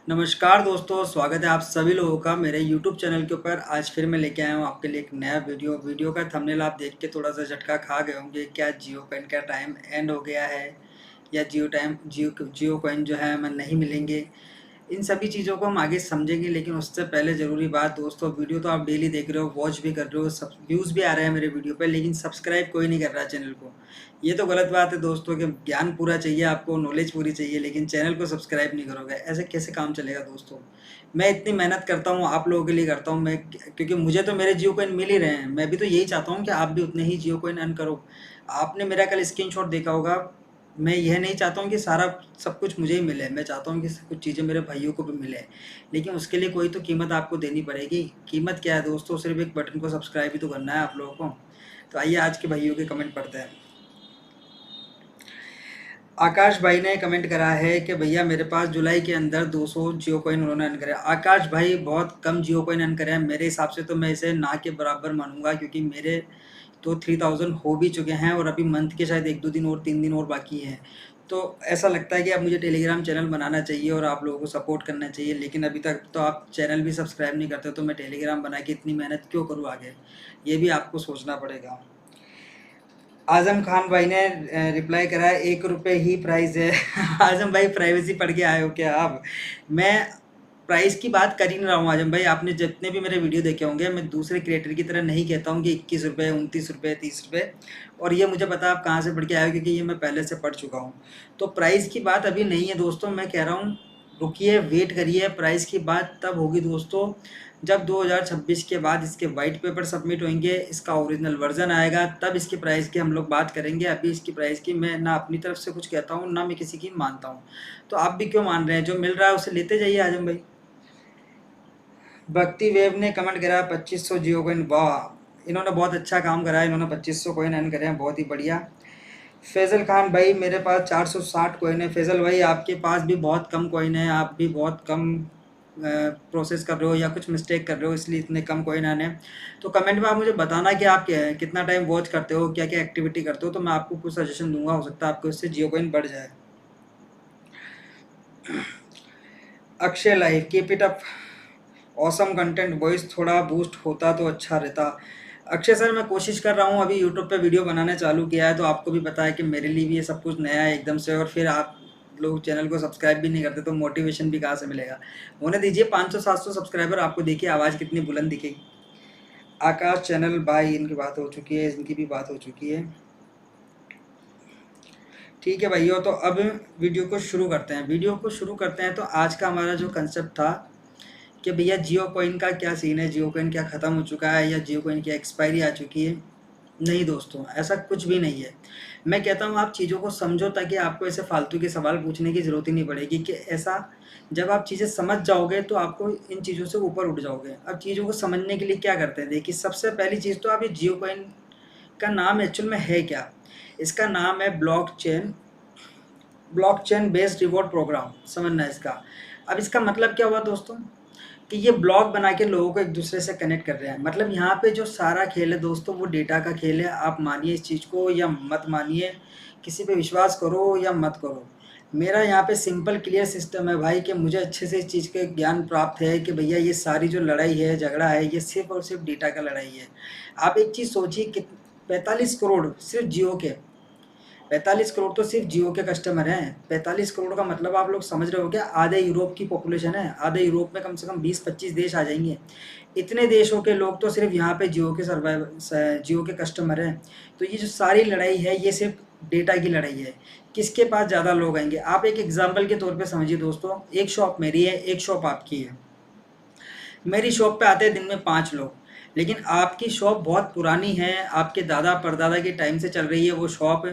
नमस्कार दोस्तों, स्वागत है आप सभी लोगों का मेरे YouTube चैनल के ऊपर। आज फिर मैं लेके आया हूँ आपके लिए एक नया वीडियो का थंबनेल आप देख के थोड़ा-सा झटका खा गए होंगे। क्या जियो कॉइन का टाइम एंड हो गया है या जियो कॉइन जो है हमें नहीं मिलेंगे? इन सभी चीज़ों को हम आगे समझेंगे, लेकिन उससे पहले ज़रूरी बात दोस्तों, वीडियो तो आप डेली देख रहे हो, वॉच भी कर रहे हो, सब व्यूज़ भी आ रहे हैं मेरे वीडियो पे, लेकिन सब्सक्राइब कोई नहीं कर रहा है चैनल को। ये तो गलत बात है दोस्तों कि ज्ञान पूरा चाहिए आपको, नॉलेज पूरी चाहिए, लेकिन चैनल को सब्सक्राइब नहीं करोगे। ऐसे कैसे काम चलेगा दोस्तों? मैं इतनी मेहनत करता हूँ, आप लोगों के लिए करता हूँ मैं, क्योंकि मुझे तो मेरे जियो कॉइन मिल ही रहे हैं। मैं भी तो यही चाहता हूँ कि आप भी उतने ही जियो कॉइन अर्न करो। आपने मेरा कल स्क्रीनशॉट देखा होगा। मैं यह नहीं चाहता हूँ कि सारा सब कुछ मुझे ही मिले, मैं चाहता हूँ कि कुछ चीज़ें मेरे भाइयों को भी मिले, लेकिन उसके लिए कोई तो कीमत आपको देनी पड़ेगी। कीमत क्या है दोस्तों? सिर्फ एक बटन को सब्सक्राइब ही तो करना है आप लोगों को। तो आइए आज के भाइयों के कमेंट पढ़ते हैं। आकाश भाई ने कमेंट करा है कि भैया मेरे पास जुलाई के अंदर 200 जियो कॉइन उन्होंने अर्न करे। आकाश भाई बहुत कम जियो कॉइन अर्न करे हैं, मेरे हिसाब से तो मैं इसे ना के बराबर मानूंगा, क्योंकि मेरे तो 3000 हो भी चुके हैं और अभी मंथ के शायद 1-2 दिन और 3 दिन और बाकी हैं। तो ऐसा लगता है कि अब मुझे टेलीग्राम चैनल बनाना चाहिए और आप लोगों को सपोर्ट करना चाहिए, लेकिन अभी तक तो आप चैनल भी सब्सक्राइब नहीं करते, तो मैं टेलीग्राम बना के इतनी मेहनत क्यों करूँ आगे? ये भी आपको सोचना पड़ेगा। आजम खान भाई ने रिप्लाई करा है, 1 रुपये ही प्राइस है। आजम भाई प्राइवेसी पढ़ के आए हो क्या आप? मैं प्राइस की बात कर ही नहीं रहा हूँ आजम भाई। आपने जितने भी मेरे वीडियो देखे होंगे, मैं दूसरे क्रिएटर की तरह नहीं कहता हूँ कि 21 रुपये, 29 रुपये, 30 रुपये। और ये मुझे पता आप कहाँ से पढ़ के आए हो, क्योंकि ये मैं पहले से पढ़ चुका हूँ। तो प्राइस की बात अभी नहीं है दोस्तों, मैं कह रहा हूँ रुकिए, वेट करिए। प्राइस की बात तब होगी दोस्तों जब 2026 के बाद इसके वाइट पेपर सबमिट होंगे, इसका ओरिजिनल वर्जन आएगा, तब इसकी प्राइस की हम लोग बात करेंगे। अभी इसकी प्राइस की मैं ना अपनी तरफ से कुछ कहता हूँ, ना मैं किसी की मानता हूँ। तो आप भी क्यों मान रहे हैं? जो मिल रहा है उसे लेते जाइए आजम भाई। भक्ति वेव ने कमेंट करा 2500 जियो कॉइन। वाह, इन्होंने बहुत अच्छा काम करा है, इन्होंने 2500 कॉइन अर्न करे हैं, बहुत ही बढ़िया। फैज़ल खान भाई मेरे पास 460 कॉइन है। फैज़ल भाई आपके पास भी बहुत कम कॉइन है, आप भी बहुत कम प्रोसेस कर रहे हो या कुछ मिस्टेक कर रहे हो, इसलिए इतने कम कॉइन आने हैं। तो कमेंट में आप मुझे बताना कि आप कितना टाइम वॉच करते हो, क्या क्या एक्टिविटी करते हो, तो मैं आपको कुछ सजेशन दूंगा, हो सकता है आपको इससे जियो कॉइन बढ़ जाए। Akshay live, keep it up, awesome content, voice थोड़ा बूस्ट होता तो अच्छा रहता। अक्षय सर मैं कोशिश कर रहा हूँ, अभी यूट्यूब पे वीडियो बनाना चालू किया है, तो आपको भी पता है कि मेरे लिए भी ये सब कुछ नया है एकदम से, और फिर आप लोग चैनल को सब्सक्राइब भी नहीं करते, तो मोटिवेशन भी कहाँ से मिलेगा? होने दीजिए 500-700 सब्सक्राइबर, आपको देखिए आवाज़ कितनी बुलंद दिखेगी। आकाश चैनल भाई, इनकी बात हो चुकी है, इनकी भी बात हो चुकी है। ठीक है भाइयों, तो अब वीडियो को शुरू करते हैं। तो आज का हमारा जो कंसेप्ट था कि भैया जियो कॉइन का क्या सीन है, जियो कॉइन क्या ख़त्म हो चुका है या जियो कॉइन की एक्सपायरी आ चुकी है? नहीं दोस्तों, ऐसा कुछ भी नहीं है। मैं कहता हूँ आप चीज़ों को समझो, ताकि आपको ऐसे फालतू के सवाल पूछने की ज़रूरत ही नहीं पड़ेगी। कि ऐसा जब आप चीज़ें समझ जाओगे तो आपको इन चीज़ों से ऊपर उठ जाओगे। अब चीज़ों को समझने के लिए क्या करते हैं, देखिए सबसे पहली चीज़ तो आप ये जियो कॉइन का नाम एक्चुअल में है क्या? इसका नाम है ब्लॉकचेन बेस्ड रिवॉर्ड प्रोग्राम, समझना है इसका। अब इसका मतलब क्या हुआ दोस्तों, कि ये ब्लॉक बना के लोगों को एक दूसरे से कनेक्ट कर रहे हैं। मतलब यहाँ पे जो सारा खेल है दोस्तों, वो डेटा का खेल है। आप मानिए इस चीज़ को या मत मानिए, किसी पे विश्वास करो या मत करो, मेरा यहाँ पे सिंपल क्लियर सिस्टम है भाई, कि मुझे अच्छे से इस चीज़ का ज्ञान प्राप्त है कि भैया ये सारी जो लड़ाई है, झगड़ा है, ये सिर्फ और सिर्फ डेटा का लड़ाई है। आप एक चीज़ सोचिए कि 45 करोड़ सिर्फ जियो के, 45 करोड़ तो सिर्फ जियो के कस्टमर हैं। 45 करोड़ का मतलब आप लोग समझ रहे हो क्या? आधे यूरोप की पॉपुलेशन है। आधे यूरोप में कम से कम 20-25 देश आ जाएंगे। इतने देशों के लोग तो सिर्फ यहाँ पे जियो के कस्टमर हैं। तो ये जो सारी लड़ाई है, ये सिर्फ डेटा की लड़ाई है। किसके पास ज़्यादा लोग आएंगे? आप एक एग्जाम्पल के तौर पर समझिए दोस्तों, एक शॉप मेरी है, एक शॉप आपकी है। मेरी शॉप पे आते हैं दिन में 5 लोग, लेकिन आपकी शॉप बहुत पुरानी है, आपके दादा परदादा के टाइम से चल रही है वो शॉप।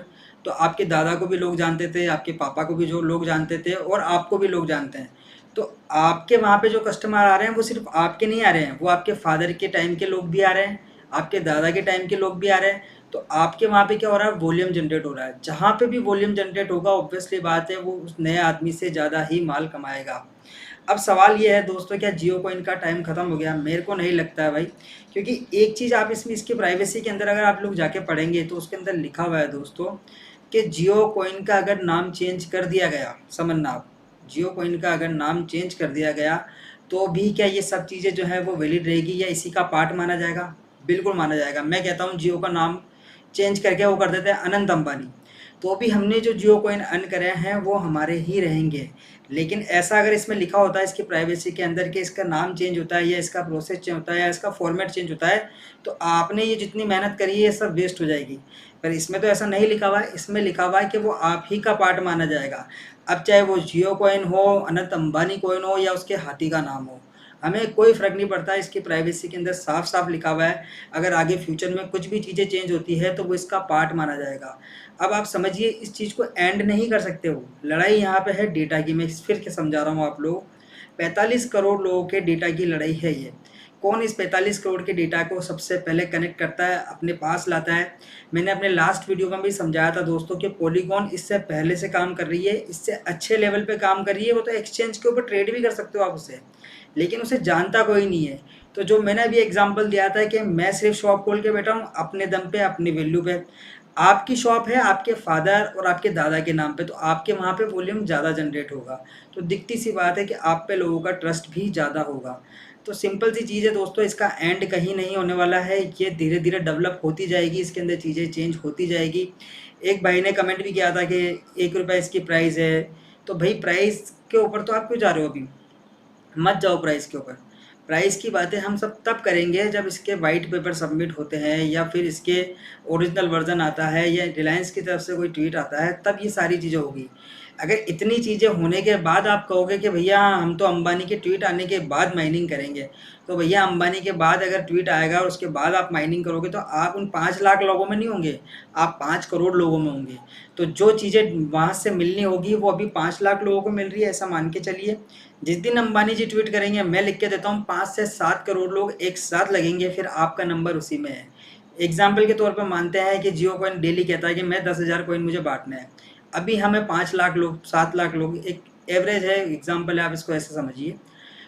तो आपके दादा को भी लोग जानते थे, आपके पापा को भी जो लोग जानते थे, और आपको भी लोग जानते हैं। तो आपके वहाँ पे जो कस्टमर आ रहे हैं, वो सिर्फ आपके नहीं आ रहे हैं, वो आपके फादर के टाइम के लोग भी आ रहे हैं, आपके दादा के टाइम के लोग भी आ रहे हैं। तो आपके वहाँ पे क्या हो रहा है? वॉल्यूम जनरेट हो रहा है। जहाँ पे भी वॉल्यूम जनरेट होगा, ऑब्वियसली बात है वो उस नए आदमी से ज़्यादा ही माल कमाएगा। अब सवाल ये है दोस्तों, क्या जियो कॉइन का टाइम ख़त्म हो गया? मेरे को नहीं लगता है भाई, क्योंकि एक चीज़ आप इसमें इसकी प्राइवेसी के अंदर अगर आप लोग जाके पढ़ेंगे, तो उसके अंदर लिखा हुआ है दोस्तों कि जियो कॉइन का अगर नाम चेंज कर दिया गया, समझना आप, जियो कॉइन का अगर नाम चेंज कर दिया गया, तो भी क्या ये सब चीज़ें जो है वो वैलिड रहेगी या इसी का पार्ट माना जाएगा? बिल्कुल माना जाएगा। मैं कहता हूँ जियो का नाम चेंज करके वो कर देते हैं अनंत अंबानी, तो भी हमने जो जियो कॉइन अर्न करे हैं वो हमारे ही रहेंगे। लेकिन ऐसा अगर इसमें लिखा होता है इसकी प्राइवेसी के अंदर कि इसका नाम चेंज होता है या इसका प्रोसेस चेंज होता है या इसका फॉर्मेट चेंज होता है, तो आपने ये जितनी मेहनत करी है ये सब वेस्ट हो जाएगी। पर इसमें तो ऐसा नहीं लिखा हुआ है, इसमें लिखा हुआ है कि वो आप ही का पार्ट माना जाएगा। अब चाहे वो जियो कॉइन हो, अनंत अंबानी कॉइन हो या उसके हाथी का नाम हो, हमें कोई फ़र्क नहीं पड़ता। इसकी प्राइवेसी के अंदर साफ-साफ लिखा हुआ है, अगर आगे फ्यूचर में कुछ भी चीज़ें चेंज होती है तो वो इसका पार्ट माना जाएगा। अब आप समझिए इस चीज़ को एंड नहीं कर सकते हो, लड़ाई यहाँ पे है डेटा की। मैं फिर के समझा रहा हूँ आप लोग, 45 करोड़ लोगों के डेटा की लड़ाई है ये। कौन इस 45 करोड़ के डेटा को सबसे पहले कनेक्ट करता है, अपने पास लाता है? मैंने अपने लास्ट वीडियो में भी समझाया था दोस्तों कि पॉलीगॉन इससे पहले से काम कर रही है, इससे अच्छे लेवल पे काम कर रही है। वो तो एक्सचेंज के ऊपर ट्रेड भी कर सकते हो आप उसे, लेकिन उसे जानता कोई नहीं है। तो जो मैंने अभी एग्जांपल दिया था कि मैं सिर्फ शॉप खोल के बैठा हूँ अपने दम पे, अपनी वैल्यू पे। आपकी शॉप है आपके फादर और आपके दादा के नाम पे, तो आपके वहाँ पे वॉल्यूम ज़्यादा जनरेट होगा। तो दिखती सी बात है कि आप पे लोगों का ट्रस्ट भी ज़्यादा होगा। तो सिंपल सी चीज़ है दोस्तों, इसका एंड कहीं नहीं होने वाला है। ये धीरे धीरे डेवलप होती जाएगी, इसके अंदर चीज़ें चेंज होती जाएगी। एक भाई ने कमेंट भी किया था कि 1 रुपया इसकी प्राइस है। तो भाई प्राइस के ऊपर तो आप क्यों जा रहे हो अभी? मत जाओ प्राइस के ऊपर। प्राइस की बातें हम सब तब करेंगे जब इसके वाइट पेपर सबमिट होते हैं या फिर इसके ओरिजिनल वर्जन आता है या रिलायंस की तरफ से कोई ट्वीट आता है, तब ये सारी चीज़ें होगी। अगर इतनी चीज़ें होने के बाद आप कहोगे कि भैया हम तो अंबानी के ट्वीट आने के बाद माइनिंग करेंगे, तो भैया अंबानी के बाद अगर ट्वीट आएगा और उसके बाद आप माइनिंग करोगे तो आप उन 5 लाख लोगों में नहीं होंगे, आप 5 करोड़ लोगों में होंगे। तो जो चीज़ें वहाँ से मिलनी होगी वो अभी 5 लाख लोगों को मिल रही है, ऐसा मान के चलिए। जिस दिन अंबानी जी ट्वीट करेंगे, मैं लिख के देता हूँ 5 से 7 करोड़ लोग एक साथ लगेंगे, फिर आपका नंबर उसी में है। एग्जाम्पल के तौर पर मानते हैं कि जियो कॉइन डेली कहता है कि मैं 10,000 कॉइन मुझे बांटना है। अभी हमें 5 लाख लोग, 7 लाख लोग, एक एवरेज है, एग्जाम्पल है, आप इसको ऐसे समझिए।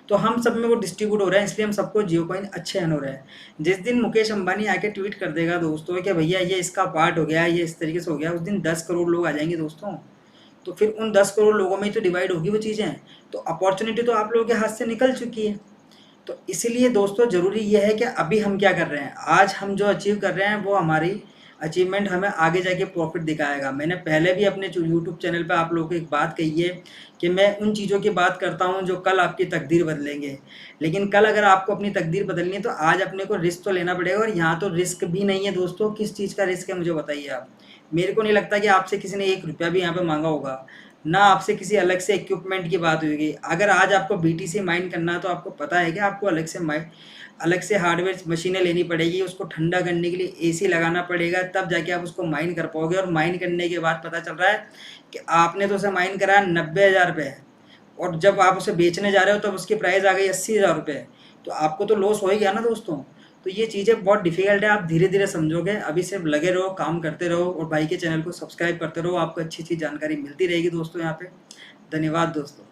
तो हम सब में वो डिस्ट्रीब्यूट हो रहा है, इसलिए हम सबको जियो कॉइन अच्छे अर्न हो रहे हैं। जिस दिन मुकेश अंबानी आके ट्वीट कर देगा दोस्तों कि भैया ये इसका पार्ट हो गया, ये इस तरीके से हो गया, उस दिन 10 करोड़ लोग आ जाएंगे दोस्तों। तो फिर उन 10 करोड़ लोगों में ही तो डिवाइड होगी वो चीज़ें। तो अपॉर्चुनिटी तो आप लोगों के हाथ से निकल चुकी है। तो इसीलिए दोस्तों ज़रूरी ये है कि अभी हम क्या कर रहे हैं, आज हम जो अचीव कर रहे हैं वो हमारी अचीवमेंट हमें आगे जाके प्रॉफिट दिखाएगा। मैंने पहले भी अपने यूट्यूब चैनल पे आप लोगों को एक बात कही है कि मैं उन चीज़ों की बात करता हूँ जो कल आपकी तकदीर बदलेंगे। लेकिन कल अगर आपको अपनी तकदीर बदलनी है तो आज अपने को रिस्क तो लेना पड़ेगा, और यहाँ तो रिस्क भी नहीं है दोस्तों। किस चीज़ का रिस्क है मुझे बताइए आप। मेरे को नहीं लगता कि आपसे किसी ने 1 रुपया भी यहाँ पे मांगा होगा, ना आपसे किसी अलग से इक्विपमेंट की बात होगी। अगर आज आपको बीटीसी माइन करना है तो आपको पता है कि आपको अलग से हार्डवेयर मशीनें लेनी पड़ेगी, उसको ठंडा करने के लिए एसी लगाना पड़ेगा, तब जाके आप उसको माइन कर पाओगे। और माइन करने के बाद पता चल रहा है कि आपने तो उसे माइन कराया 90,000 रुपये, और जब आप उसे बेचने जा रहे हो तब उसकी प्राइस आ गई 80,000 रुपये, तो आपको तो लॉस हो ही गया ना दोस्तों। तो ये चीज़ें बहुत डिफिकल्ट है, आप धीरे धीरे समझोगे। अभी सिर्फ लगे रहो, काम करते रहो, और भाई के चैनल को सब्सक्राइब करते रहो, आपको अच्छी अच्छी जानकारी मिलती रहेगी दोस्तों यहाँ पे। धन्यवाद दोस्तों।